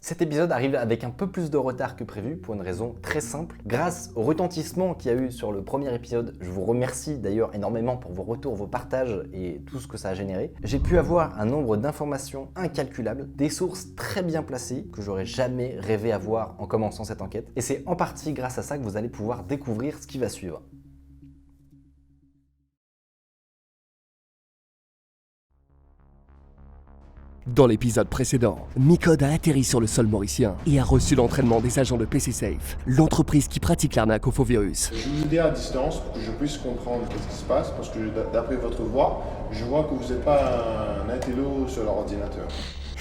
Cet épisode arrive avec un peu plus de retard que prévu pour une raison très simple. Grâce au retentissement qu'il y a eu sur le premier épisode, je vous remercie d'ailleurs énormément pour vos retours, vos partages et tout ce que ça a généré. J'ai pu avoir un nombre d'informations incalculables, des sources très bien placées que j'aurais jamais rêvé avoir en commençant cette enquête. Et c'est en partie grâce à ça que vous allez pouvoir découvrir ce qui va suivre. Dans l'épisode précédent, Micode a atterri sur le sol mauricien et a reçu l'entraînement des agents de PC Safe, l'entreprise qui pratique l'arnaque au faux virus. Je vous ai à distance pour que je puisse comprendre ce qui se passe, parce que d'après votre voix, je vois que vous n'êtes pas un intello sur leur ordinateur.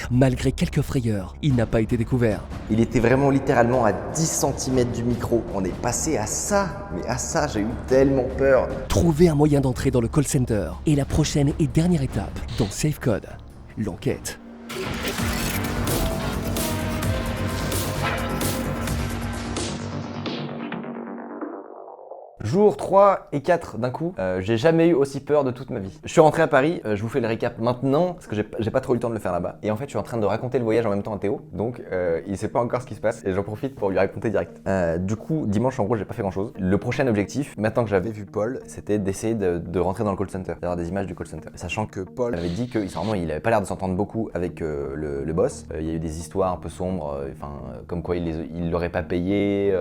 Malgré quelques frayeurs, il n'a pas été découvert. Il était vraiment littéralement à 10 cm du micro. On est passé à ça, mais à ça, j'ai eu tellement peur. Trouver un moyen d'entrer dans le call center est la prochaine et dernière étape dans SafeCode, l'enquête. Jour 3 et 4 d'un coup, j'ai jamais eu aussi peur de toute ma vie. Je suis rentré à Paris, je vous fais le récap maintenant parce que j'ai pas trop eu le temps de le faire là-bas. Et en fait, je suis en train de raconter le voyage en même temps à Théo, donc il sait pas encore ce qui se passe et j'en profite pour lui raconter direct. Du coup, dimanche en gros, j'ai pas fait grand-chose. Le prochain objectif, maintenant que j'avais vu Paul, c'était d'essayer de rentrer dans le call center, d'avoir des images du call center. Sachant que Paul avait dit qu'il avait pas l'air de s'entendre beaucoup avec le boss. Il y a eu des histoires un peu sombres, comme quoi il l'aurait pas payé,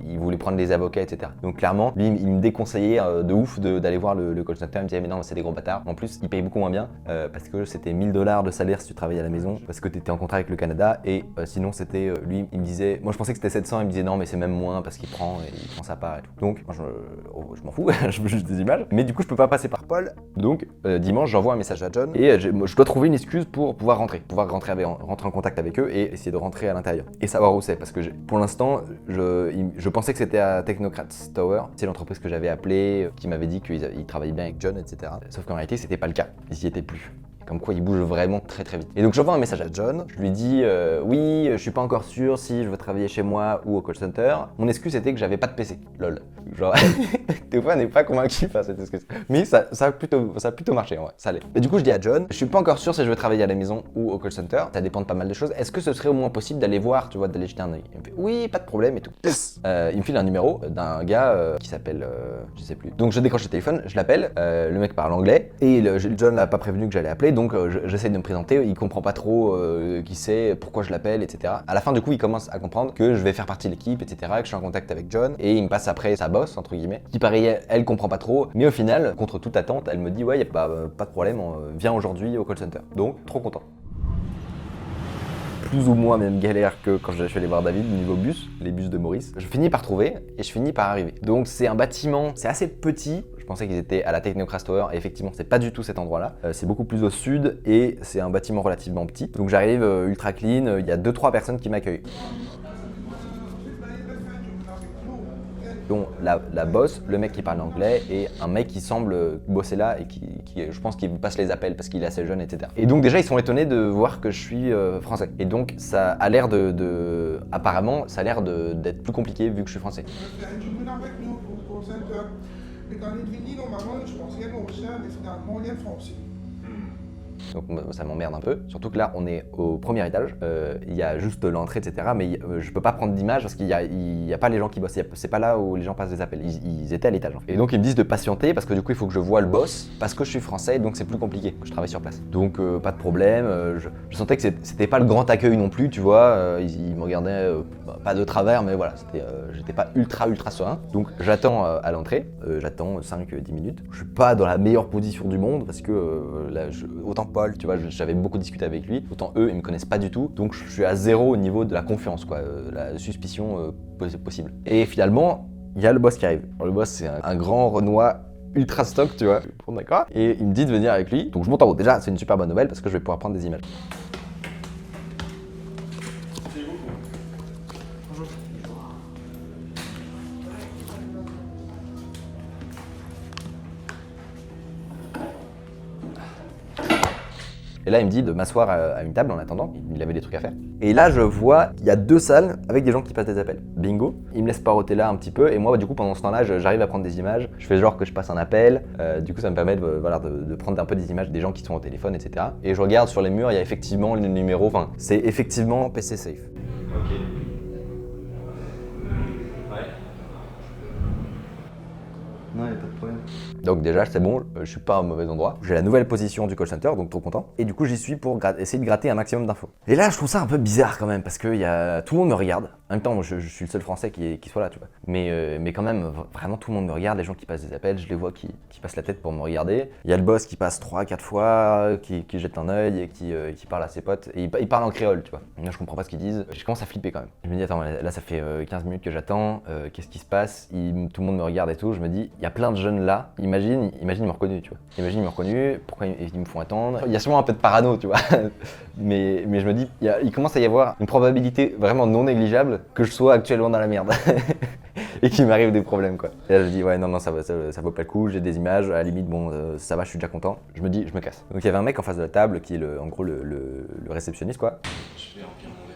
il voulait prendre des avocats, etc. Donc clairement, lui, il me déconseillait de ouf d'aller voir le call center. Il me disait mais non, c'est des gros bâtards. En plus, ils payent beaucoup moins bien parce que c'était 1 000 $ de salaire si tu travaillais à la maison, parce que tu étais en contrat avec le Canada. Et sinon, c'était lui, il me disait, moi je pensais que c'était 700, il me disait non, mais c'est même moins parce qu'il prend sa part et tout. Donc, moi je m'en fous, je veux juste des images. Mais du coup, je peux pas passer par Paul. Donc, dimanche, j'envoie un message à John et je dois trouver une excuse pour pouvoir rentrer en contact avec eux et essayer de rentrer à l'intérieur et savoir où c'est, parce que pour l'instant, je pensais que c'était à Technocrats Tower. C'est l'entreprise que j'avais appelée, qui m'avait dit qu'ils travaillaient bien avec John, etc. Sauf qu'en réalité, c'était pas le cas. Ils y étaient plus. Comme quoi, il bouge vraiment très très vite. Et donc, j'envoie un message à John. Je lui dis oui, je suis pas encore sûr si je veux travailler chez moi ou au call center. Mon excuse était que j'avais pas de PC. Lol. Genre, des fois, on n'est pas convaincu par cette excuse. Mais ça a plutôt marché, en vrai. Ça allait. Et du coup, je dis à John, je suis pas encore sûr si je veux travailler à la maison ou au call center. Ça dépend de pas mal de choses. Est-ce que ce serait au moins possible d'aller voir, tu vois, d'aller jeter un œil? Il me fait oui, pas de problème et tout. Yes. Il me file un numéro d'un gars qui s'appelle, je sais plus. Donc, je décroche le téléphone, je l'appelle. Le mec parle anglais et John n'a pas prévenu que j'allais appeler. Donc j'essaie de me présenter, il comprend pas trop qui c'est, pourquoi je l'appelle, etc. À la fin du coup il commence à comprendre que je vais faire partie de l'équipe, etc. Que je suis en contact avec John et il me passe après sa boss entre guillemets, qui pareil elle comprend pas trop, mais au final contre toute attente elle me dit ouais y a pas de problème, viens aujourd'hui au call center. Donc trop content. Plus ou moins même galère que quand je suis allé voir David niveau bus, les bus de Maurice. Je finis par trouver et je finis par arriver. Donc c'est un bâtiment, c'est assez petit. Je pensais qu'ils étaient à la Technocrats Tower et effectivement c'est pas du tout cet endroit-là. C'est beaucoup plus au sud et c'est un bâtiment relativement petit. Donc j'arrive ultra clean, il y a 2-3 personnes qui m'accueillent. Dont la boss, le mec qui parle anglais et un mec qui semble bosser là et qui je pense qu'il passe les appels parce qu'il est assez jeune, etc. Et donc déjà ils sont étonnés de voir que je suis français. Et donc ça a l'air apparemment ça a l'air d'être plus compliqué vu que je suis français. Mais quand il est venu, normalement, je pensais au chien, mais finalement, il est français. Donc ça m'emmerde un peu, surtout que là on est au premier étage, il y a juste l'entrée, etc. Mais je peux pas prendre d'image parce qu'il y a pas les gens qui bossent, c'est pas là où les gens passent des appels, ils étaient à l'étage. Et donc ils me disent de patienter parce que du coup il faut que je voie le boss, parce que je suis français, donc c'est plus compliqué que je travaille sur place. Donc pas de problème, je sentais que c'était pas le grand accueil non plus, tu vois, ils me regardaient pas de travers, mais voilà, j'étais pas ultra serein. Donc j'attends à l'entrée, j'attends 5-10 minutes. Je suis pas dans la meilleure position du monde parce que là, autant Paul, tu vois, j'avais beaucoup discuté avec lui, autant eux, ils me connaissent pas du tout, donc je suis à zéro au niveau de la confiance, quoi, la suspicion possible. Et finalement, il y a le boss qui arrive. Alors, le boss, c'est un grand Renoir ultra stock, tu vois, d'accord. Et il me dit de venir avec lui, donc je monte en haut. Déjà, c'est une super bonne nouvelle parce que je vais pouvoir prendre des images. Et là, il me dit de m'asseoir à une table en attendant. Il avait des trucs à faire. Et là, je vois qu'il y a 2 salles avec des gens qui passent des appels. Bingo. Il me laisse paroter là un petit peu. Et moi, du coup, pendant ce temps-là, j'arrive à prendre des images. Je fais genre que je passe un appel. Du coup, ça me permet de prendre un peu des images des gens qui sont au téléphone, etc. Et je regarde sur les murs, il y a effectivement le numéro. Enfin, c'est effectivement PC Safe. Ok. Ouais. Non, y a pas de problème. Donc déjà c'est bon, je suis pas au mauvais endroit. J'ai la nouvelle position du call center, donc trop content. Et du coup j'y suis pour essayer de gratter un maximum d'infos. Et là je trouve ça un peu bizarre quand même, parce que tout le monde me regarde. En même temps je suis le seul français qui soit là, tu vois. Mais quand même, vraiment tout le monde me regarde, les gens qui passent des appels, je les vois qui passent la tête pour me regarder. Il y a le boss qui passe 3-4 fois, qui jette un œil et qui parle à ses potes. Et il parle en créole, tu vois. Là je comprends pas ce qu'ils disent. Je commence à flipper quand même. Je me dis attends, là ça fait 15 minutes que j'attends, qu'est-ce qui se passe? Tout le monde me regarde et tout, je me dis, il y a plein de jeunes là, imagine ils m'ont reconnu, tu vois. Imagine ils m'ont reconnu, pourquoi ils me font attendre? Il y a sûrement un peu de parano, tu vois. mais je me dis, il commence à y avoir une probabilité vraiment non négligeable que je sois actuellement dans la merde. Et qu'il m'arrive des problèmes, quoi. Et là je dis ouais non ça vaut pas le coup, j'ai des images, à la limite bon ça va, je suis déjà content. Je me dis je me casse. Donc il y avait un mec en face de la table qui est en gros le réceptionniste, quoi. Je vais remplir mon verre.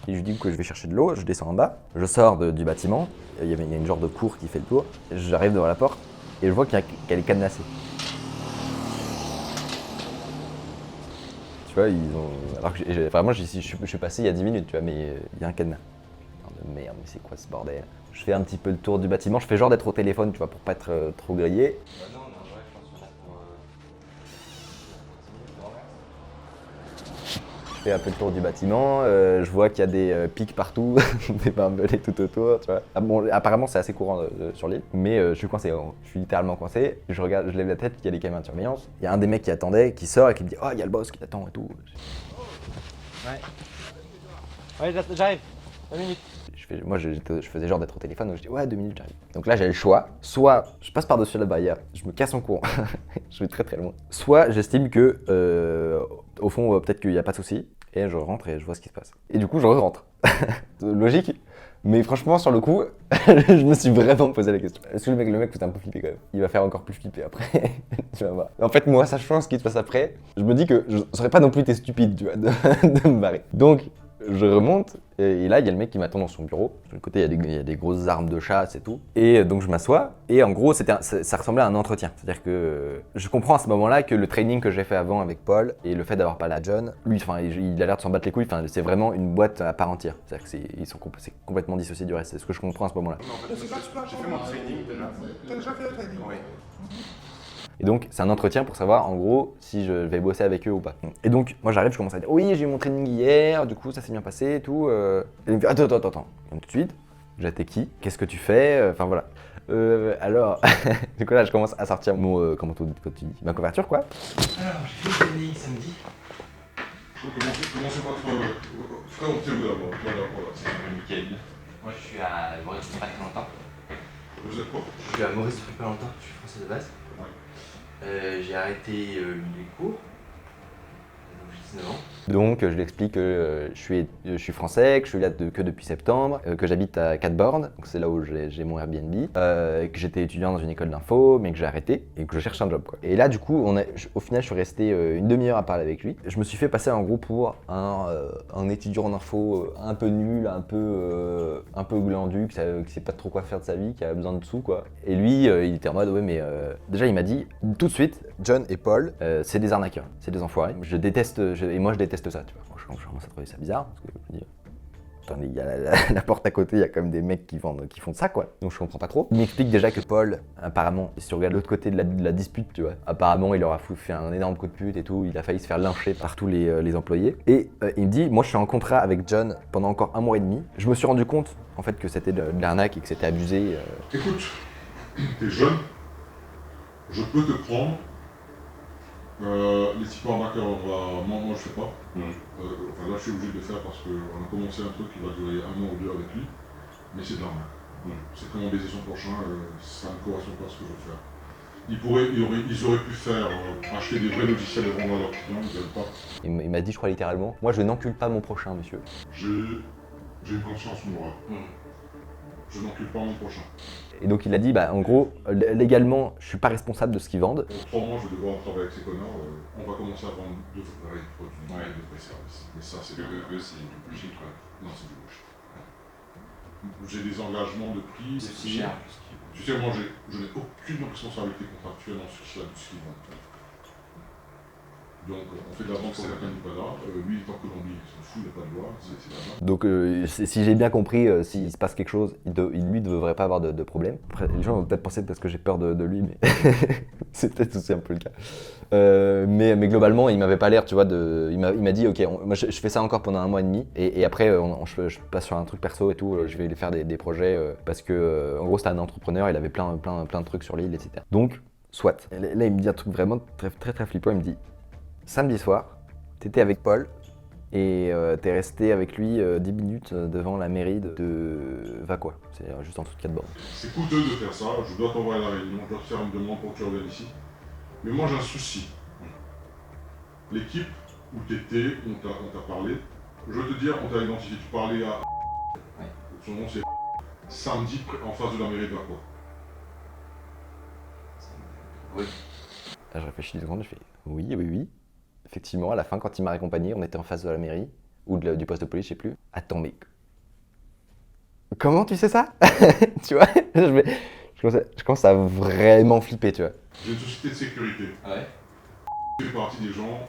Et je lui dis que je vais chercher de l'eau, je descends en bas, je sors du bâtiment, il y a une genre de cour qui fait le tour, j'arrive devant la porte et je vois qu'elle est cadenassée. Tu vois, alors que vraiment je suis passé il y a 10 minutes, tu vois, mais il y a un cadenas. Putain de merde, mais c'est quoi ce bordel? Je fais un petit peu le tour du bâtiment, je fais genre d'être au téléphone, tu vois, pour pas être trop grillé. Bah non, mais en vrai, je pense qu'on reste pour. Je fais un peu le tour du bâtiment, je vois qu'il y a des pics partout, des barbelés tout autour, tu vois. Ah bon, apparemment c'est assez courant sur l'île, mais je suis coincé, je suis littéralement coincé. Je lève la tête, il y a des caméras de surveillance. Il y a un des mecs qui attendait, qui sort et qui me dit « Oh, il y a le boss qui t'attend et tout ». Ouais, j'arrive. 2 minutes. Je faisais genre d'être au téléphone, donc je dis « Ouais, 2 minutes, j'arrive ». Donc là j'ai le choix, soit je passe par-dessus la barrière, je me casse en courant, je vais très très loin. Soit j'estime que, au fond, peut-être qu'il n'y a pas de souci, et je rentre et je vois ce qui se passe. Et du coup, je rentre. Logique. Mais franchement, sur le coup, je me suis vraiment posé la question. Est-ce que le mec fait un peu flipper quand même? Il va faire encore plus flipper après. Tu vas voir. En fait, moi, sachant ce qui se passe après, je me dis que je serais pas non plus été stupide, tu vois, de me barrer. Donc, je remonte, et là, il y a le mec qui m'attend dans son bureau. Sur le côté, il y a des grosses armes de chasse et tout. Et donc, je m'assois, et en gros, ça ressemblait à un entretien. C'est-à-dire que je comprends à ce moment-là que le training que j'ai fait avant avec Paul, et le fait d'avoir parlé à John, lui, il a l'air de s'en battre les couilles, c'est vraiment une boîte à part entière. C'est-à-dire que c'est complètement dissocié du reste, c'est ce que je comprends à ce moment-là. Je sais pas, j'ai fait mon training déjà. T'as déjà fait le training? Oui. Et donc, c'est un entretien pour savoir, en gros, si je vais bosser avec eux ou pas. Et donc, moi j'arrive, je commence à dire, oui, j'ai eu mon training hier, du coup, ça s'est bien passé et tout. Et il me fait, attends. Comme tout de suite, j'étais qui? Qu'est-ce que tu fais? Enfin, voilà. Alors, du coup, là, je commence à sortir mon, comment tu dis, ma couverture, quoi. Alors, j'ai fait le training samedi. Commencez votre présentez-vous d'abord. C'est nickel. Moi, je suis à Maurice depuis pas très longtemps. Vous êtes quoi? Je suis à Maurice depuis pas longtemps, je suis français de base. J'ai arrêté les cours. Donc j'ai 19 ans. Donc, je lui explique que je suis français, que je suis là que depuis septembre, que j'habite à Cadborne, donc c'est là où j'ai mon Airbnb, que j'étais étudiant dans une école d'info, mais que j'ai arrêté et que je cherche un job, quoi. Et là, du coup, au final, je suis resté une demi-heure à parler avec lui. Je me suis fait passer en gros pour un étudiant en info un peu nul, un peu glandu, qui sait pas trop quoi faire de sa vie, qui a besoin de sous, quoi. Et lui, il était en mode, ouais, mais déjà, il m'a dit tout de suite, John et Paul, c'est des arnaqueurs, c'est des enfoirés. Et moi, je déteste ça, tu vois. Franchement, je commence à trouver ça bizarre, parce que je me dis, attendez, il y a la porte à côté, il y a quand même des mecs qui font ça, quoi. Donc je comprends pas trop. Il m'explique déjà que Paul, apparemment, si tu regardes l'autre côté de la dispute, tu vois, apparemment, il leur a fait un énorme coup de pute et tout, il a failli se faire lyncher par tous les employés. Et il me dit, moi je suis en contrat avec John pendant encore 1 mois et demi. Je me suis rendu compte, en fait, que c'était de l'arnaque et que c'était abusé. Écoute, t'es jeune, je peux te prendre. Les types arnaqueurs, moi je fais pas. Enfin là je suis obligé de le faire parce qu'on a commencé un truc qui va durer 1 mois ou 2 avec lui, mais c'est de l'arnaque. C'est comment baiser son prochain, ça ne correspond pas à ce que je veux faire. Ils auraient pu faire acheter des vrais logiciels et vendre à leurs clients, ils veulent pas. Il m'a dit, je crois littéralement, moi je n'encule pas mon prochain, monsieur. J'ai une conscience morale. Je n'encule pas mon prochain. Et donc il a dit, bah en gros, légalement, je suis pas responsable de ce qu'ils vendent. Pour 3 mois, je vais devoir travailler avec ces connards. On va commencer à vendre de vrais produits, de vrais services. Mais ça, c'est c'est du bullshit, quoi. Non, c'est du bullshit. J'ai des engagements de prix. C'est cher. Tu sais, moi, je n'ai aucune responsabilité contractuelle en ce qui qu'ils vendent. Donc on fait de la vente sur la Canada, lui il est en Colombie, il s'en fout, il n'a pas de loi, c'est là-bas. Donc si j'ai bien compris, s'il se passe quelque chose, lui ne devrait pas avoir de problème. Après, les gens vont peut-être penser parce que j'ai peur de lui, mais c'est peut-être aussi un peu le cas. Mais globalement, il m'avait pas l'air, tu vois, il m'a dit, ok, moi je fais ça encore pendant 1 mois et demi, et après je passe sur un truc perso et tout, je vais lui faire des projets, parce que en gros c'était un entrepreneur, il avait plein de trucs sur l'île, etc. Donc, soit. Là il me dit un truc vraiment très flippant, il me dit, samedi soir, t'étais avec Paul, et t'es resté avec lui 10 minutes devant la mairie de Vacquois, c'est juste en dessous de 4 bornes. C'est coûteux de faire ça, je dois t'envoyer à la réunion, je dois te faire une demande pour que tu reviennes ici. Mais moi j'ai un souci. L'équipe où tu étais, on t'a parlé, je veux te dire, on t'a identifié, tu parlais à... Son nom c'est... Samedi, en face de la mairie de Vacquois. Oui. Là, je réfléchis 2 secondes, je fais oui. Effectivement, à la fin, quand il m'a accompagné, on était en face de la mairie, ou du poste de police, je sais plus. Attends, mais... Comment tu sais ça? Tu vois, je commence à vraiment flipper, tu vois. J'ai une société de sécurité. Ouais. Tu fais partie des gens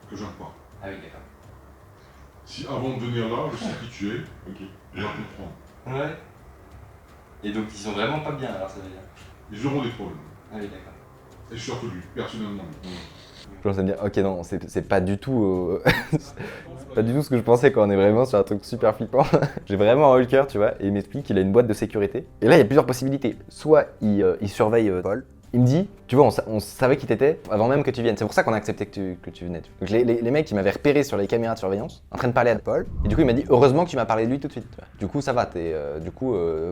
que j'aime pas. Ah oui, d'accord. Si avant de venir là, je sais qui tu es, Ok. on va comprendre. Ouais. Et donc ils sont vraiment pas bien alors ça veut dire. Ils auront des problèmes. Ah oui, d'accord. Et surtout lui, personnellement. Je commence à me dire, ok, non, c'est pas du tout... c'est pas du tout ce que je pensais quand on est vraiment sur un truc super flippant. J'ai vraiment un Hulker, tu vois, et il m'explique qu'il a une boîte de sécurité. Et là, il y a plusieurs possibilités. Soit il surveille Paul. Il me dit, tu vois, on savait qui t'étais avant même que tu viennes. C'est pour ça qu'on a accepté que tu venais. Donc les mecs qui m'avaient repéré sur les caméras de surveillance, en train de parler à Paul, et du coup il m'a dit, heureusement que tu m'as parlé de lui tout de suite. Tu vois. Du coup ça va,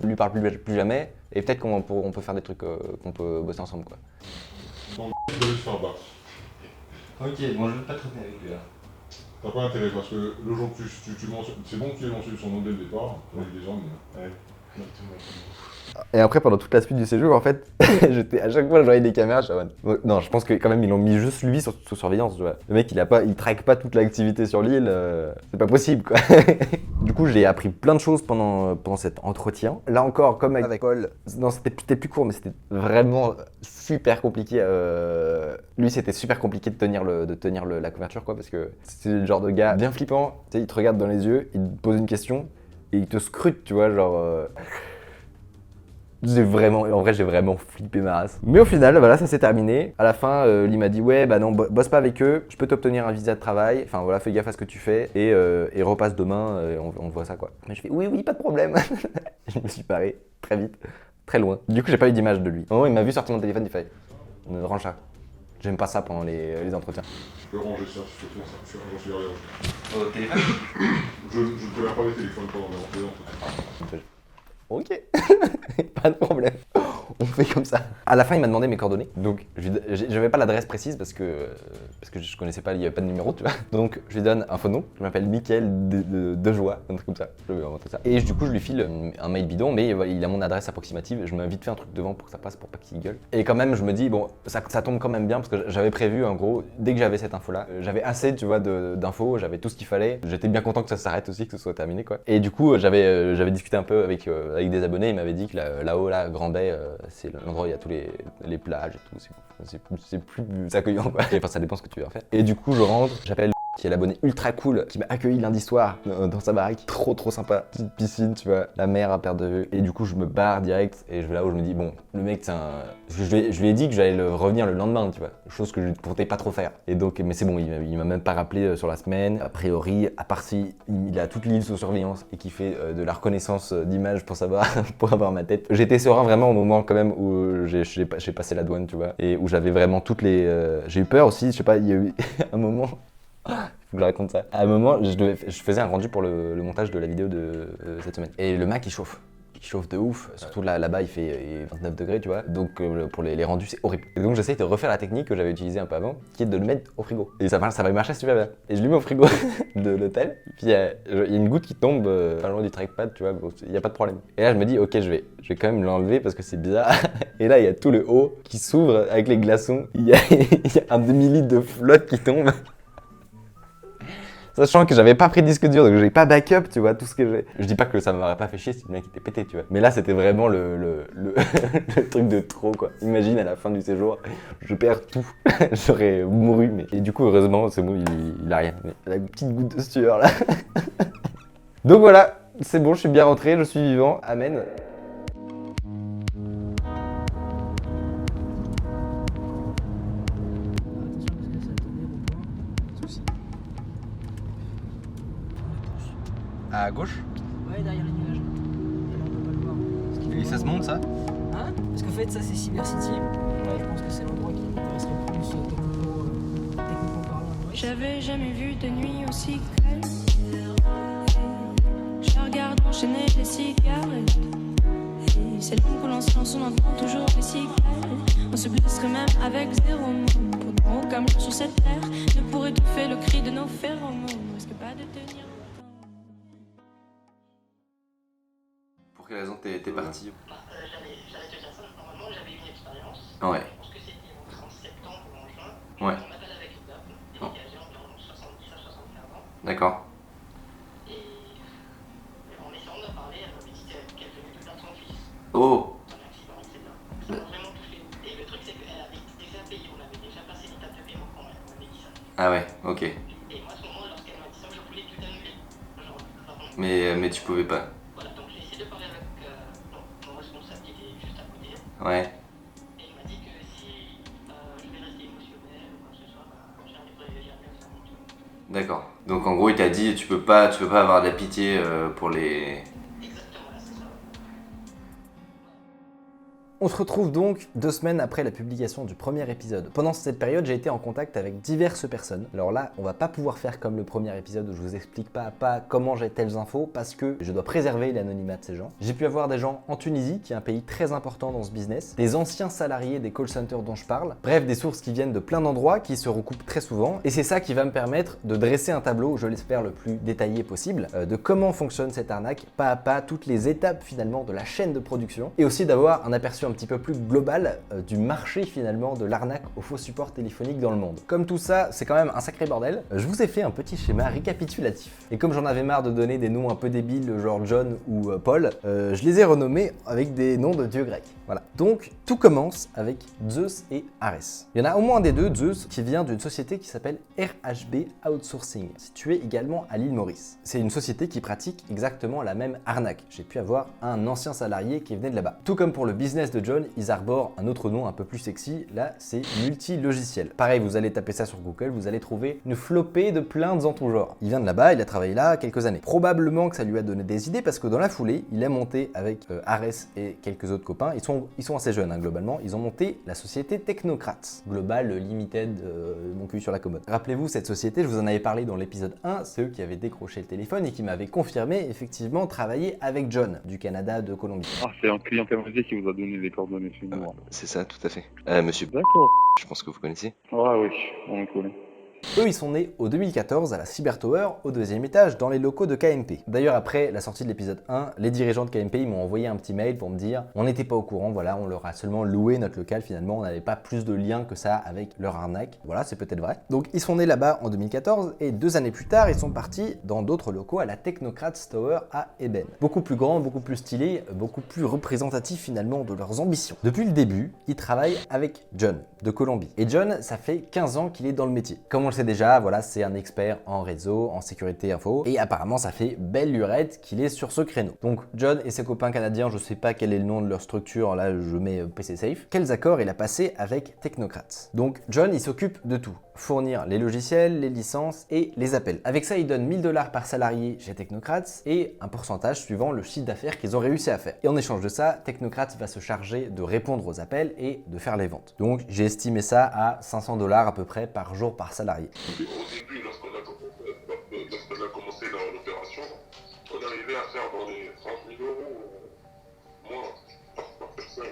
lui parle plus jamais, et peut-être qu'on peut faire des trucs, qu'on peut bosser ensemble, quoi. Donc tu dois se faire battre. Ok, bon je vais pas traîner avec lui là. T'as pas intérêt parce que le jour que tu mentionnes, c'est bon que tu aies mentionné son nom dès le départ, avec des gens, mais... Ouais. Et après, pendant toute la suite du séjour, en fait, à chaque fois, je voyais des caméras, je suis en mode, non, je pense que quand même, ils l'ont mis juste lui sous surveillance, tu vois. Le mec, il traque pas toute l'activité sur l'île, c'est pas possible, quoi. Du coup, j'ai appris plein de choses pendant cet entretien. Là encore, comme avec Paul, non, c'était plus court, mais c'était vraiment super compliqué. Lui, c'était super compliqué de tenir la couverture, quoi, parce que c'est le genre de gars bien flippant, tu sais, il te regarde dans les yeux, il te pose une question, et il te scrute, tu vois, genre... En vrai, j'ai vraiment flippé ma race. Mais au final, voilà, ça s'est terminé. À la fin, il m'a dit, ouais, bah non, bosse pas avec eux, je peux t'obtenir un visa de travail. Enfin voilà, fais gaffe à ce que tu fais et repasse demain, on voit ça, quoi. Mais je fais, oui, pas de problème. Je me suis barré très vite, très loin. Du coup, j'ai pas eu d'image de lui. Au moment où il m'a vu sortir mon téléphone, il fait, range ça. J'aime pas ça pendant les entretiens. Tu peux ranger ça, si tu peux faire ça, j'en suis derrière. Au téléphone. Je ne tolère pas les téléphones pendant les entretiens. Ok, pas de problème. On fait comme ça. À la fin, il m'a demandé mes coordonnées. Donc, j'avais pas l'adresse précise parce que je connaissais pas, il y avait pas de numéro, tu vois. Donc, je lui donne un faux nom. Je m'appelle Mickaël de Joie, un truc comme ça. Je vais inventer ça. Et du coup, je lui file un mail bidon, mais il a mon adresse approximative. Je m'ai vite fait un truc devant pour que ça passe, pour pas qu'il gueule. Et quand même, je me dis, bon, ça tombe quand même bien parce que j'avais prévu, en gros, dès que j'avais cette info-là, j'avais assez, tu vois, d'infos, j'avais tout ce qu'il fallait. J'étais bien content que ça s'arrête aussi, que ce soit terminé, quoi. Et du coup, j'avais discuté un peu avec des abonnés. Il m'avait dit que là-haut, là, Grand Bay, c'est l'endroit où il y a tous les plages et tout, c'est plus accueillant, quoi. Enfin, ça dépend ce que tu veux en faire. Et du coup, je rentre, j'appelle qui est l'abonné ultra cool, qui m'a accueilli lundi soir dans sa baraque. Trop sympa. Petite piscine, tu vois, la mer à perte de vue. Et du coup, je me barre direct et je vais là où je me dis, bon, le mec, c'est un... Je lui ai dit que j'allais revenir le lendemain, tu vois. Chose que je ne comptais pas trop faire. Et donc, mais c'est bon, il m'a même pas rappelé sur la semaine. A priori, à part si il a toute l'île sous surveillance et qui fait de la reconnaissance d'image pour savoir, pour avoir ma tête. J'étais serein vraiment au moment quand même où j'ai passé la douane, tu vois. Et où j'avais vraiment toutes les... J'ai eu peur aussi, je sais pas, il y a eu un moment... Faut que je raconte ça. À un moment, je faisais un rendu pour le montage de la vidéo de cette semaine. Et le Mac, il chauffe de ouf. Surtout là-bas, il fait 29 degrés, tu vois. Donc pour les rendus, c'est horrible. Et donc j'essaye de refaire la technique que j'avais utilisée un peu avant, qui est de le mettre au frigo. Et ça va marcher super bien. Et je lui mets au frigo de l'hôtel. Puis il y a une goutte qui tombe pas loin du trackpad, tu vois. Bon, il n'y a pas de problème. Et là, je me dis, ok, je vais quand même l'enlever parce que c'est bizarre. Et là, il y a tout le haut qui s'ouvre avec les glaçons. Il y a un demi-litre de flotte qui tombe. Sachant que j'avais pas pris de disque dur, donc j'ai pas backup, tu vois, tout ce que j'ai. Je dis pas que ça m'aurait pas fait chier si le mec était pété, tu vois. Mais là, c'était vraiment le truc de trop, quoi. Imagine à la fin du séjour, je perds tout. J'aurais mouru, mais. Et du coup, heureusement, c'est bon, il a rien. Il a une petite goutte de sueur là. Donc voilà, c'est bon, je suis bien rentré, je suis vivant. Amen. À gauche? Ouais, derrière les nuages. Et là, on peut pas le voir. Parce qu'il Et faut ça se voir- monte ça? Hein? Parce qu'en fait, ça c'est Cyber City. Je pense que c'est l'endroit qui m'intéresserait le plus techniquement parlant. à Maurice. J'avais jamais vu de nuit aussi calme. Je regarde enchaîner les cigarettes. Et c'est long que l'on se lance, on entend toujours les cigales. On se blesserait même avec 0 mot. Pourtant, aucun mot sur cette terre ne pourrait étouffer le cri de nos phéromones. Risque pas de tenir longtemps. Pour quelle raison t'es parti? J'allais te dire ça, normalement j'avais une expérience. Ouais. Je pense que c'était au 30 septembre ou en juin. Ouais. On m'appelle avec une dame, elle était âgée environ 70 à 75 ans. D'accord. Et en essayant de parler, elle m'a dit qu'elle venait de perdre son fils. Oh! Un accident, etc. Ça m'a vraiment touché. Et le truc c'est qu'elle avait déjà payé, on avait déjà passé l'étape de paiement quand elle m'avait dit ça. Ah ouais, ok. Et moi à ce moment, lorsqu'elle m'a dit ça, je voulais tout annuler. Genre, vraiment. Mais tu pouvais pas. Voilà, donc j'ai essayé de parler avec mon responsable qui était juste à côté. Ouais. Et il m'a dit que si je vais rester émotionnel ou quoi que ce soit, j'arriverai jamais à faire mon truc. D'accord. Donc en gros, il t'a dit tu peux pas avoir de la pitié pour les. Exactement, là, c'est ça. On se retrouve donc 2 semaines après la publication du premier épisode. Pendant cette période, j'ai été en contact avec diverses personnes. Alors là, on va pas pouvoir faire comme le premier épisode où je vous explique pas à pas comment j'ai telles infos parce que je dois préserver l'anonymat de ces gens. J'ai pu avoir des gens en Tunisie, qui est un pays très important dans ce business, des anciens salariés des call centers dont je parle, bref, des sources qui viennent de plein d'endroits, qui se recoupent très souvent. Et c'est ça qui va me permettre de dresser un tableau, je l'espère le plus détaillé possible, de comment fonctionne cette arnaque, pas à pas, toutes les étapes finalement de la chaîne de production, et aussi d'avoir un aperçu un petit peu plus global du marché finalement de l'arnaque aux faux supports téléphoniques dans le monde. Comme tout ça, c'est quand même un sacré bordel, je vous ai fait un petit schéma récapitulatif. Et comme j'en avais marre de donner des noms un peu débiles genre John ou Paul, je les ai renommés avec des noms de dieux grecs. Voilà. Donc tout commence avec Zeus et Arès. Il y en a au moins un des deux, Zeus, qui vient d'une société qui s'appelle RHB Outsourcing, située également à l'île Maurice. C'est une société qui pratique exactement la même arnaque. J'ai pu avoir un ancien salarié qui venait de là-bas. Tout comme pour le business de John, ils arborent un autre nom un peu plus sexy, là c'est multi-logiciel. Pareil, vous allez taper ça sur Google, vous allez trouver une flopée de plaintes en tout genre. Il vient de là-bas, il a travaillé là quelques années. Probablement que ça lui a donné des idées parce que dans la foulée, il a monté avec Arès et quelques autres copains, ils sont assez jeunes hein, globalement, ils ont monté la société Technocrats, Global Limited, mon cul sur la commode. Rappelez-vous cette société, je vous en avais parlé dans l'épisode 1, c'est eux qui avaient décroché le téléphone et qui m'avaient confirmé effectivement travailler avec John du Canada, de Colombie. Ah, c'est un client canadien qui vous a donné les coordonnées chez nous. C'est ça, tout à fait. Monsieur, D'accord. je pense que vous connaissez. Ah oui, on le connaît. Eux, ils sont nés au 2014 à la Cyber Tower, au 2e étage, dans les locaux de KMP. D'ailleurs, après la sortie de l'épisode 1, les dirigeants de KMP ils m'ont envoyé un petit mail pour me dire on n'était pas au courant, voilà, on leur a seulement loué notre local finalement, on n'avait pas plus de lien que ça avec leur arnaque. Voilà, c'est peut-être vrai. Donc, ils sont nés là-bas en 2014 et 2 années plus tard, ils sont partis dans d'autres locaux à la Technocrats Tower à Eben. Beaucoup plus grand, beaucoup plus stylé, beaucoup plus représentatif finalement de leurs ambitions. Depuis le début, ils travaillent avec John de Colombie. Et John, ça fait 15 ans qu'il est dans le métier. Comme on le sait déjà, voilà, c'est un expert en réseau, en sécurité info, et apparemment ça fait belle lurette qu'il est sur ce créneau. Donc John et ses copains canadiens, je sais pas quel est le nom de leur structure, là je mets PC Safe, quels accords il a passé avec Technocrats. Donc John il s'occupe de tout, fournir les logiciels, les licences et les appels. Avec ça il donne 1000 $ par salarié chez Technocrats et un pourcentage suivant le chiffre d'affaires qu'ils ont réussi à faire. Et en échange de ça, Technocrats va se charger de répondre aux appels et de faire les ventes. Donc j'ai estimé ça à 500 $ à peu près par jour par salarié. Au début, lorsqu'on a commencé l'opération, on arrivait à faire dans les 30 000 € moins par personne.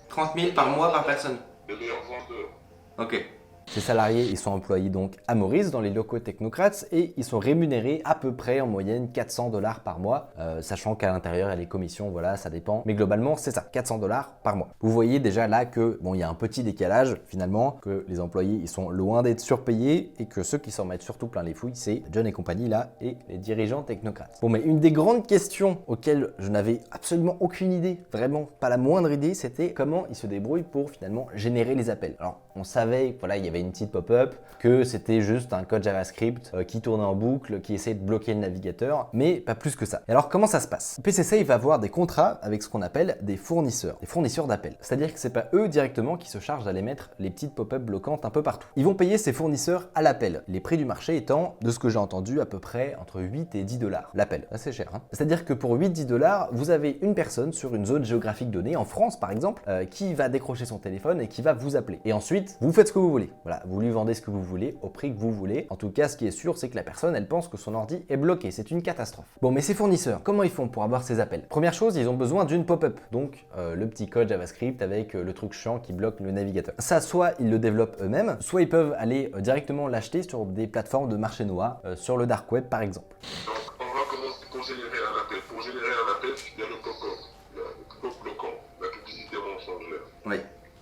30 000 par mois par personne. Les meilleurs vendeurs. Ok. Ces salariés, ils sont employés donc à Maurice dans les locaux Technocrats et ils sont rémunérés à peu près en moyenne 400 $ par mois, sachant qu'à l'intérieur il y a les commissions, voilà, ça dépend. Mais globalement, c'est ça, 400 $ par mois. Vous voyez déjà là que bon, il y a un petit décalage finalement, que les employés ils sont loin d'être surpayés et que ceux qui s'en mettent surtout plein les fouilles, c'est John et compagnie là et les dirigeants Technocrates. Bon, mais une des grandes questions auxquelles je n'avais absolument aucune idée, vraiment pas la moindre idée, c'était comment ils se débrouillent pour finalement générer les appels. Alors, on savait, voilà, il y avait une petite pop-up, que c'était juste un code JavaScript qui tournait en boucle, qui essayait de bloquer le navigateur, mais pas plus que ça. Et alors, comment ça se passe? PCSafe va avoir des contrats avec ce qu'on appelle des fournisseurs d'appels. C'est-à-dire que c'est pas eux directement qui se chargent d'aller mettre les petites pop-up bloquantes un peu partout. Ils vont payer ces fournisseurs à l'appel. Les prix du marché étant, de ce que j'ai entendu, à peu près entre 8 et 10 $ l'appel. Assez cher, hein. C'est-à-dire que pour 8-10 $, vous avez une personne sur une zone géographique donnée, en France par exemple, qui va décrocher son téléphone et qui va vous appeler. Et ensuite, vous faites ce que vous voulez. Voilà, vous lui vendez ce que vous voulez, au prix que vous voulez. En tout cas, ce qui est sûr, c'est que la personne, elle pense que son ordi est bloqué. C'est une catastrophe. Bon, mais ces fournisseurs, comment ils font pour avoir ces appels? Première chose, ils ont besoin d'une pop-up. Donc, le petit code JavaScript avec le truc chiant qui bloque le navigateur. Ça, soit ils le développent eux-mêmes, soit ils peuvent aller directement l'acheter sur des plateformes de marché noir, sur le dark web par exemple. Donc, on va commencer pour générer un appel. Pour générer un appel, il y a le pop-up. Il y a le pop-up bloquant, la publicité mensongère. Oui.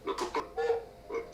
Le pop-up,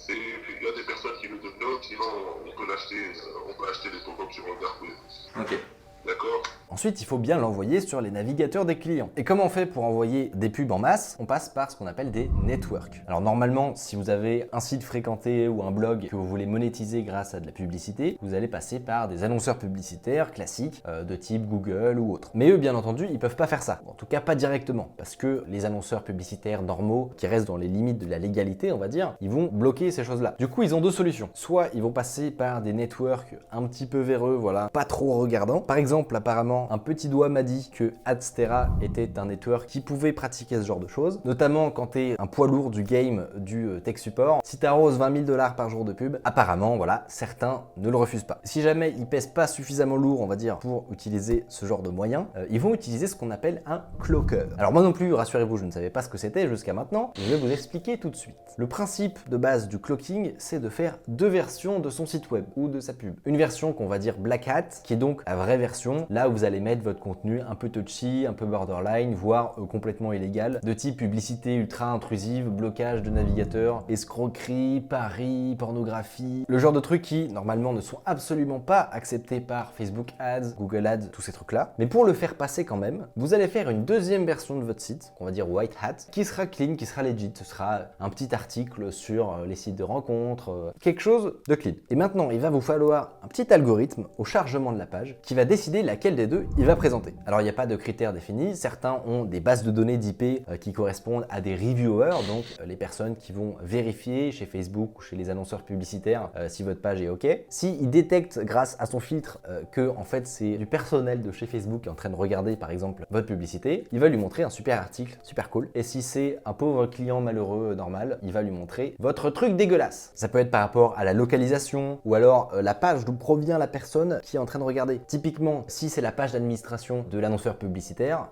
il y a des personnes qui le développent, sinon on peut acheter des pop-up sur le dark web. Ok. D'accord? Ensuite, il faut bien l'envoyer sur les navigateurs des clients. Et comment on fait pour envoyer des pubs en masse? On passe par ce qu'on appelle des networks. Alors normalement, si vous avez un site fréquenté ou un blog que vous voulez monétiser grâce à de la publicité, vous allez passer par des annonceurs publicitaires classiques de type Google ou autre. Mais eux, bien entendu, ils peuvent pas faire ça. En tout cas, pas directement. Parce que les annonceurs publicitaires normaux, qui restent dans les limites de la légalité, on va dire, ils vont bloquer ces choses-là. Du coup, ils ont deux solutions. Soit ils vont passer par des networks un petit peu véreux, voilà, pas trop regardants. Par exemple, apparemment, un petit doigt m'a dit que Adstera était un network qui pouvait pratiquer ce genre de choses, notamment quand t'es un poids lourd du game du tech support. Si t'arroses 20 000 $ par jour de pub, apparemment, voilà, certains ne le refusent pas. Si jamais ils pèsent pas suffisamment lourd, on va dire, pour utiliser ce genre de moyens, ils vont utiliser ce qu'on appelle un cloaker. Alors moi non plus, rassurez-vous, je ne savais pas ce que c'était jusqu'à maintenant, je vais vous expliquer tout de suite. Le principe de base du cloaking, c'est de faire deux versions de son site web ou de sa pub. Une version qu'on va dire Black Hat, qui est donc la vraie version, là où vous allez mettre votre contenu un peu touchy, un peu borderline, voire complètement illégal, de type publicité ultra intrusive, blocage de navigateur, escroquerie, paris, pornographie, le genre de trucs qui normalement ne sont absolument pas acceptés par Facebook Ads, Google Ads, tous ces trucs-là. Mais pour le faire passer quand même, vous allez faire une deuxième version de votre site, qu'on va dire White Hat, qui sera clean, qui sera legit. Ce sera un petit article sur les sites de rencontres, quelque chose de clean. Et maintenant, il va vous falloir un petit algorithme au chargement de la page qui va décider laquelle des deux il va présenter. Alors il n'y a pas de critères définis, certains ont des bases de données d'IP qui correspondent à des reviewers, donc les personnes qui vont vérifier chez Facebook ou chez les annonceurs publicitaires si votre page est ok. S'il détecte grâce à son filtre que en fait c'est du personnel de chez Facebook qui est en train de regarder par exemple votre publicité, il va lui montrer un super article, super cool. Et si c'est un pauvre client malheureux normal, il va lui montrer votre truc dégueulasse. Ça peut être par rapport à la localisation ou alors la page d'où provient la personne qui est en train de regarder. Typiquement, si c'est la page d'administration de l'annonceur publicitaire,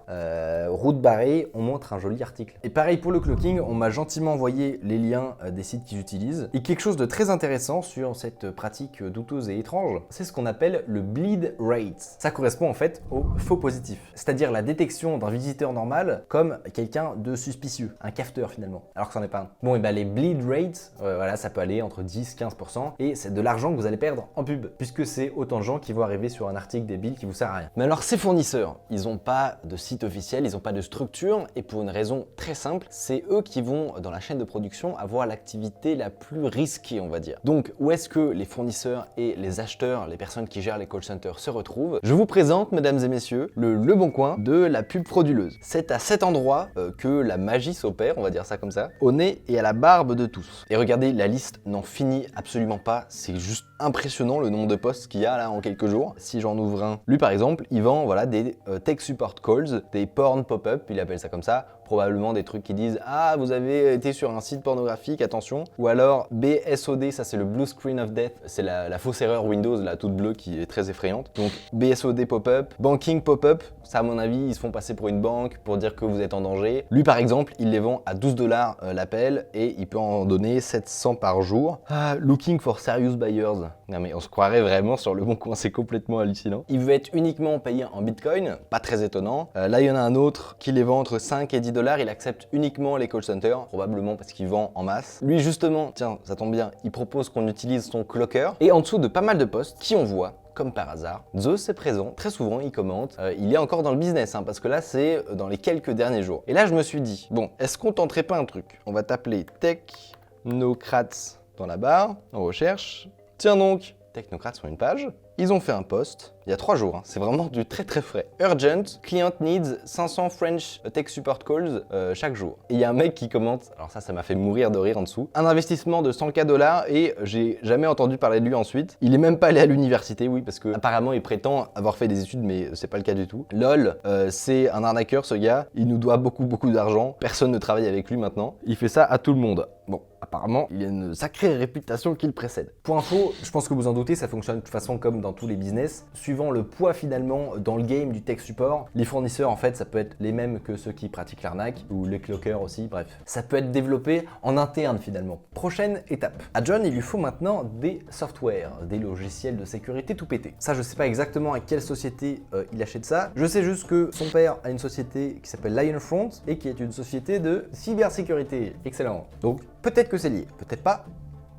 route barrée, on montre un joli article. Et pareil pour le cloaking, on m'a gentiment envoyé les liens des sites qu'ils utilisent. Et quelque chose de très intéressant sur cette pratique douteuse et étrange, c'est ce qu'on appelle le bleed rate. Ça correspond en fait au faux positif, c'est-à-dire la détection d'un visiteur normal comme quelqu'un de suspicieux, un cafeteur finalement, alors que c'en est pas un. Bon, et ben les bleed rates, voilà, ça peut aller entre 10-15% et c'est de l'argent que vous allez perdre en pub, puisque c'est autant de gens qui vont arriver sur un article débile qui vous sert à rien. Mais alors ces fournisseurs, ils n'ont pas de site officiel, ils n'ont pas de structure et pour une raison très simple, c'est eux qui vont dans la chaîne de production avoir l'activité la plus risquée, on va dire. Donc où est-ce que les fournisseurs et les acheteurs, les personnes qui gèrent les call centers se retrouvent? Je vous présente, mesdames et messieurs, le bon coin de la pub frauduleuse. C'est à cet endroit que la magie s'opère, on va dire ça comme ça, au nez et à la barbe de tous. Et regardez, la liste n'en finit absolument pas, c'est juste impressionnant le nombre de posts qu'il y a là en quelques jours. Si j'en ouvre un, lui par exemple, il vend voilà, des tech support calls, des porn pop-up, il appelle ça comme ça, probablement des trucs qui disent « Ah, vous avez été sur un site pornographique, attention ». Ou alors BSOD, ça c'est le Blue Screen of Death, c'est la fausse erreur Windows, la toute bleue qui est très effrayante. Donc BSOD pop-up, banking pop-up, ça à mon avis, ils se font passer pour une banque pour dire que vous êtes en danger. Lui par exemple, il les vend à $12 l'appel et il peut en donner 700 par jour. Ah, looking for serious buyers. Non mais on se croirait vraiment sur le bon coin, c'est complètement hallucinant. Il veut être uniquement payé en bitcoin, pas très étonnant. Là il y en a un autre qui les vend entre 5 et $10, il accepte uniquement les call centers, probablement parce qu'il vend en masse. Lui justement, tiens, ça tombe bien, il propose qu'on utilise son clocker. Et en dessous de pas mal de posts, qui on voit comme par hasard, Zeus est présent, très souvent il commente, il est encore dans le business, hein, parce que là c'est dans les quelques derniers jours. Et là je me suis dit, bon, est-ce qu'on tenterait pas un truc? On va t'appeler Technocrats dans la barre, en recherche. Tiens donc, Technocrats sur une page, ils ont fait un post, il y a 3 jours, hein, c'est vraiment du très très frais. Urgent, client needs 500 French tech support calls chaque jour. Et il y a un mec qui commente, alors ça m'a fait mourir de rire en dessous, un investissement de 100K $ et j'ai jamais entendu parler de lui ensuite. Il est même pas allé à l'université, oui, parce que apparemment il prétend avoir fait des études, mais c'est pas le cas du tout. LOL, c'est un arnaqueur ce gars, il nous doit beaucoup d'argent, personne ne travaille avec lui maintenant. Il fait ça à tout le monde. Bon, apparemment, il y a une sacrée réputation qui le précède. Pour info, je pense que vous en doutez, ça fonctionne de toute façon comme dans tous les business. Suivant le poids finalement dans le game du tech support, les fournisseurs en fait, ça peut être les mêmes que ceux qui pratiquent l'arnaque, ou les clockers aussi, bref. Ça peut être développé en interne finalement. Prochaine étape. À John, il lui faut maintenant des softwares, des logiciels de sécurité tout pété. Ça, je sais pas exactement à quelle société il achète ça. Je sais juste que son père a une société qui s'appelle Lionfront et qui est une société de cybersécurité. Excellent. Donc, peut-être que c'est lié, peut-être pas,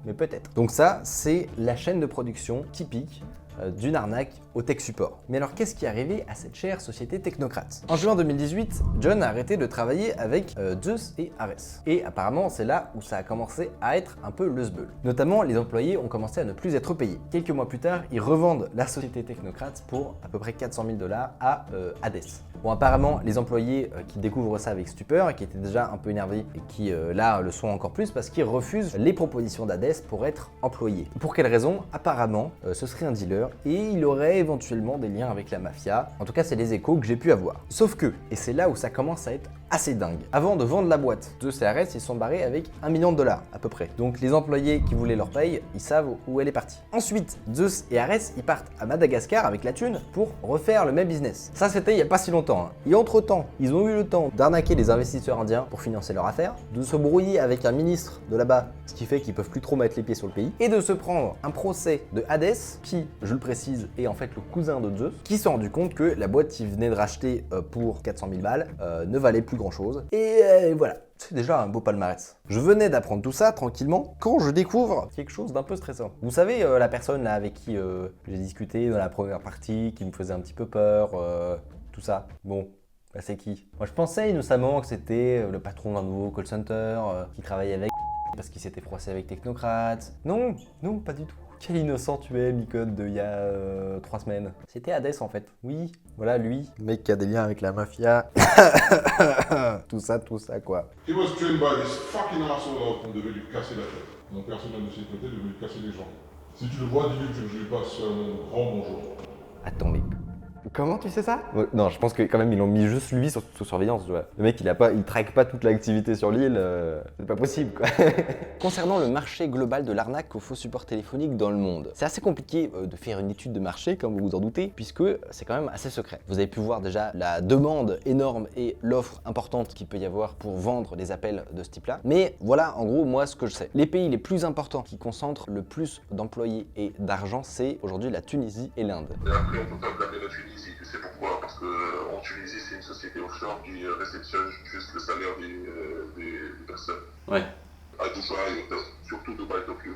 mais peut-être. Donc ça, c'est la chaîne de production typique d'une arnaque au tech support. Mais alors qu'est-ce qui est arrivé à cette chère société technocrate? En juin 2018, John a arrêté de travailler avec Zeus et Ares. Et apparemment c'est là où ça a commencé à être un peu le sbeul. Notamment les employés ont commencé à ne plus être payés. Quelques mois plus tard, ils revendent la société technocrate pour à peu près 400 000 $ à Hades. Bon, apparemment les employés qui découvrent ça avec stupeur, qui étaient déjà un peu énervés et qui là le sont encore plus parce qu'ils refusent les propositions d'Hades pour être employés. Pour quelle raison? Apparemment ce serait un dealer et il aurait éventuellement des liens avec la mafia. En tout cas, c'est les échos que j'ai pu avoir. Sauf que, et c'est là où ça commence à être assez dingue, avant de vendre la boîte de CRS, ils sont barrés avec $1 million à peu près. Donc les employés qui voulaient leur paye, ils savent où elle est partie. Ensuite, Zeus et Ares, ils partent à Madagascar avec la thune pour refaire le même business. Ça, c'était il y a pas si longtemps. Hein. Et entre-temps, ils ont eu le temps d'arnaquer les investisseurs indiens pour financer leur affaire, de se brouiller avec un ministre de là-bas, ce qui fait qu'ils peuvent plus trop mettre les pieds sur le pays, et de se prendre un procès de Hades, qui, je le précise, est en fait le cousin de Zeus, qui s'est rendu compte que la boîte qu'il venait de racheter pour 400 000 balles ne valait plus grand chose. Et voilà, c'est déjà un beau palmarès. Je venais d'apprendre tout ça tranquillement quand je découvre quelque chose d'un peu stressant. Vous savez, la personne là avec qui j'ai discuté dans la première partie, qui me faisait un petit peu peur, tout ça. Bon, bah, c'est qui? Moi je pensais innocemment que c'était le patron d'un nouveau call center qui travaillait avec parce qu'il s'était froissé avec Technocrate. Non, non, pas du tout. Quel innocent tu es, Micode, il y a 3 semaines. C'était Hades en fait. Oui, voilà lui. Le mec qui a des liens avec la mafia. tout ça quoi. He was trained by this fucking asshole. On devait lui casser la tête. Mon personnel de sécurité devait lui casser les jambes. Si tu le vois, dis-lui que je lui passe un grand bonjour. Attends, mais comment tu sais ça? Non, je pense que quand même ils l'ont mis juste lui sous surveillance, tu vois. Le mec il traque pas toute l'activité sur l'île, c'est pas possible quoi. Concernant le marché global de l'arnaque au faux support téléphonique dans le monde, c'est assez compliqué de faire une étude de marché comme vous vous en doutez, puisque c'est quand même assez secret. Vous avez pu voir déjà la demande énorme et l'offre importante qu'il peut y avoir pour vendre des appels de ce type-là. Mais voilà en gros moi ce que je sais. Les pays les plus importants qui concentrent le plus d'employés et d'argent, c'est aujourd'hui la Tunisie et l'Inde. Et après on peut pas blâmer la Tunisie. Tu sais pourquoi? Parce qu'en Tunisie, c'est une société offshore qui réceptionne juste le salaire des personnes. Ouais. À Dubaï, surtout Dubaï, Tokyo.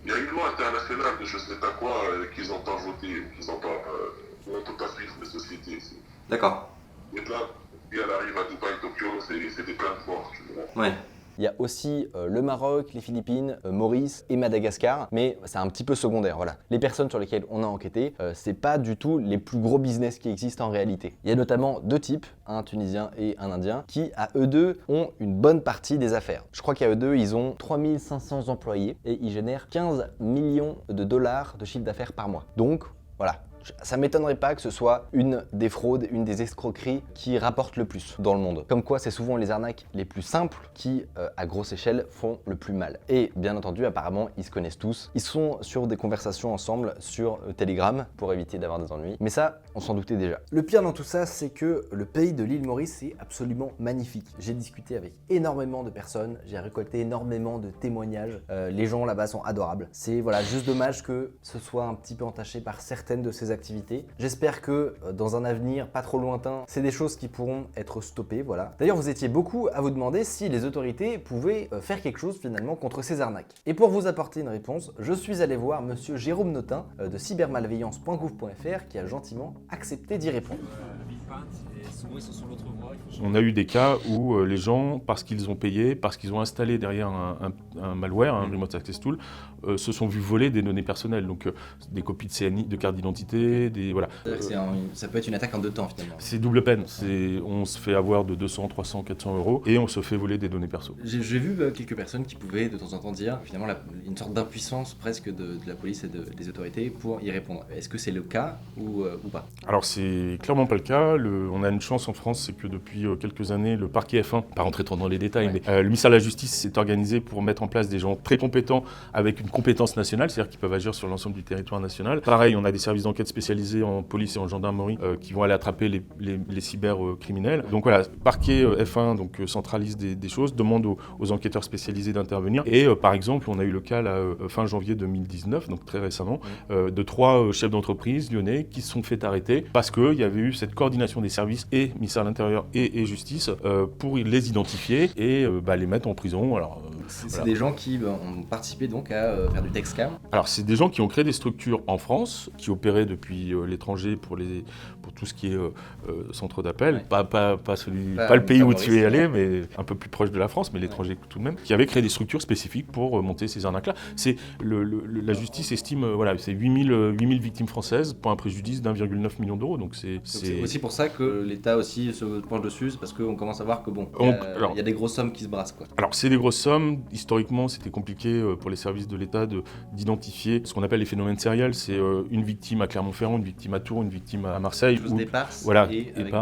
Il y a une loi internationale de je sais pas quoi qu'ils n'ont pas voté, on ne peut pas suivre les sociétés ici. D'accord. Et là, si elle arrive à Dubaï, Tokyo, c'est des plaintes fortes, tu vois. Ouais. Il y a aussi le Maroc, les Philippines, Maurice et Madagascar, mais c'est un petit peu secondaire, voilà. Les personnes sur lesquelles on a enquêté, c'est pas du tout les plus gros business qui existent en réalité. Il y a notamment 2 types, un Tunisien et un Indien, qui à eux deux ont une bonne partie des affaires. Je crois qu'à eux deux, ils ont 3500 employés et ils génèrent $15 millions de chiffre d'affaires par mois. Donc, voilà. Ça m'étonnerait pas que ce soit une des fraudes, une des escroqueries qui rapportent le plus dans le monde. Comme quoi, c'est souvent les arnaques les plus simples qui, à grosse échelle, font le plus mal. Et bien entendu, apparemment, ils se connaissent tous. Ils sont sur des conversations ensemble sur Telegram pour éviter d'avoir des ennuis. Mais ça, on s'en doutait déjà. Le pire dans tout ça, c'est que le pays de l'île Maurice est absolument magnifique. J'ai discuté avec énormément de personnes, j'ai récolté énormément de témoignages. Les gens là-bas sont adorables. C'est voilà, juste dommage que ce soit un petit peu entaché par certaines de ces activités. J'espère que dans un avenir pas trop lointain, c'est des choses qui pourront être stoppées, voilà. D'ailleurs, vous étiez beaucoup à vous demander si les autorités pouvaient faire quelque chose finalement contre ces arnaques. Et pour vous apporter une réponse, je suis allé voir monsieur Jérôme Notin de cybermalveillance.gouv.fr qui a gentiment accepté d'y répondre. On a eu des cas où les gens, parce qu'ils ont payé, parce qu'ils ont installé derrière un malware, un remote access tool, se sont vus voler des données personnelles, donc des copies de CNI, de carte d'identité, des voilà. Ça peut être une attaque en 2 temps finalement. C'est double peine. On se fait avoir de 200, 300, 400 euros et on se fait voler des données perso. J'ai vu quelques personnes qui pouvaient de temps en temps dire finalement une sorte d'impuissance presque de la police et des autorités pour y répondre. Est-ce que c'est le cas ou pas? Alors c'est clairement pas le cas. On a une chance en France, c'est que depuis quelques années, le parquet F1, pas rentrer trop dans les détails, mais le ministère de la Justice s'est organisé pour mettre en place des gens très compétents avec une compétence nationale, c'est-à-dire qu'ils peuvent agir sur l'ensemble du territoire national. Pareil, on a des services d'enquête spécialisés en police et en gendarmerie qui vont aller attraper les cybercriminels. Donc voilà, parquet F1 donc, centralise des choses, demande aux enquêteurs spécialisés d'intervenir. Et par exemple, on a eu le cas là, fin janvier 2019, donc très récemment, de 3 chefs d'entreprise lyonnais qui se sont fait arrêter parce qu'il y avait eu cette coordination des services et ministère de l'Intérieur et Justice pour les identifier et les mettre en prison. Alors, c'est voilà. des gens qui ont participé donc à faire du tech scam. Alors c'est des gens qui ont créé des structures en France, qui opéraient depuis l'étranger pour tout ce qui est centre d'appel, ouais. pas le pays où tu es allé, mais un peu plus proche de la France, mais l'étranger tout de même, qui avaient créé des structures spécifiques pour monter ces arnaques-là. C'est la justice estime c'est 8000 victimes françaises pour un préjudice d'1,9 million d'euros. Donc c'est aussi pour ça que l'État aussi se penche dessus, c'est parce qu'on commence à voir que il y a des grosses sommes qui se brassent, quoi. Alors c'est des grosses sommes. Historiquement, c'était compliqué pour les services de l'État d'identifier ce qu'on appelle les phénomènes sériels. C'est une victime à Clermont-Ferrand, une victime à Tours, une victime à Marseille. D'éparses, voilà, et avec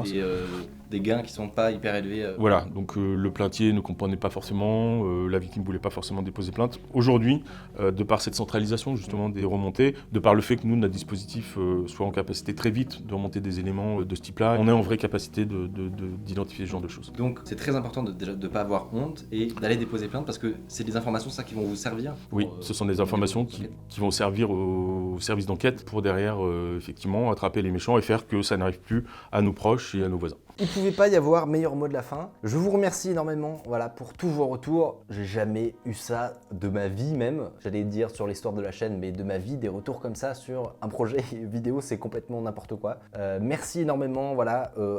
des gains qui sont pas hyper élevés. Voilà, donc le plaintier ne comprenait pas forcément, la victime voulait pas forcément déposer plainte. Aujourd'hui, de par cette centralisation justement des remontées, de par le fait que nous, notre dispositif soit en capacité très vite de remonter des éléments de ce type-là, on est en vraie capacité d'identifier ce genre de choses. Donc c'est très important de ne pas avoir honte et d'aller déposer plainte parce que c'est des informations ça qui vont vous servir. Oui, ce sont des informations qui vont servir aux services d'enquête pour derrière effectivement attraper les méchants et faire que ça n'arrive plus à nos proches et à nos voisins. Il ne pouvait pas y avoir meilleur mot de la fin. Je vous remercie énormément pour tous vos retours. J'ai jamais eu ça de ma vie même. J'allais dire sur l'histoire de la chaîne, mais de ma vie, des retours comme ça sur un projet vidéo, c'est complètement n'importe quoi. Merci énormément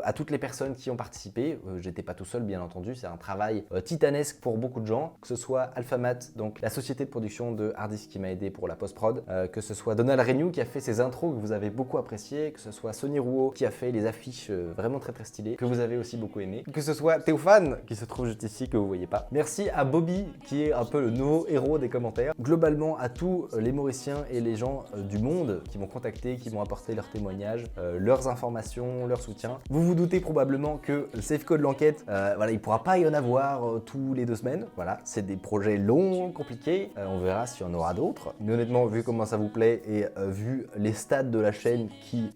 à toutes les personnes qui ont participé. J'étais pas tout seul, bien entendu. C'est un travail titanesque pour beaucoup de gens. Que ce soit Alphamat, donc la société de production de Harddisk qui m'a aidé pour la post-prod. Que ce soit Donald Renew qui a fait ses intros que vous avez beaucoup apprécié. Que ce soit Sonny Rouault qui a fait les affiches vraiment très très stylées, que vous avez aussi beaucoup aimé. Que ce soit Théophane, qui se trouve juste ici, que vous voyez pas. Merci à Bobby, qui est un peu le nouveau héros des commentaires. Globalement, à tous les Mauriciens et les gens du monde qui m'ont contacté, qui m'ont apporté leurs témoignages, leurs informations, leur soutien. Vous vous doutez probablement que le safe code l'enquête, il pourra pas y en avoir tous les 2 semaines. Voilà, c'est des projets longs, compliqués. On verra s'il y en aura d'autres. Mais honnêtement, vu comment ça vous plaît et vu les stats de la chaîne qui...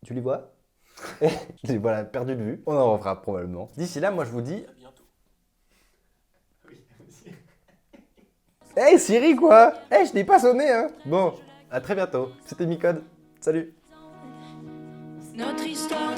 Tu les vois? J'ai perdu de vue. On en refera probablement. D'ici là, moi je vous dis... À bientôt. Hey Siri quoi. Hey, je t'ai pas sonné hein. Bon, à très bientôt. C'était Micode. Salut. Notre histoire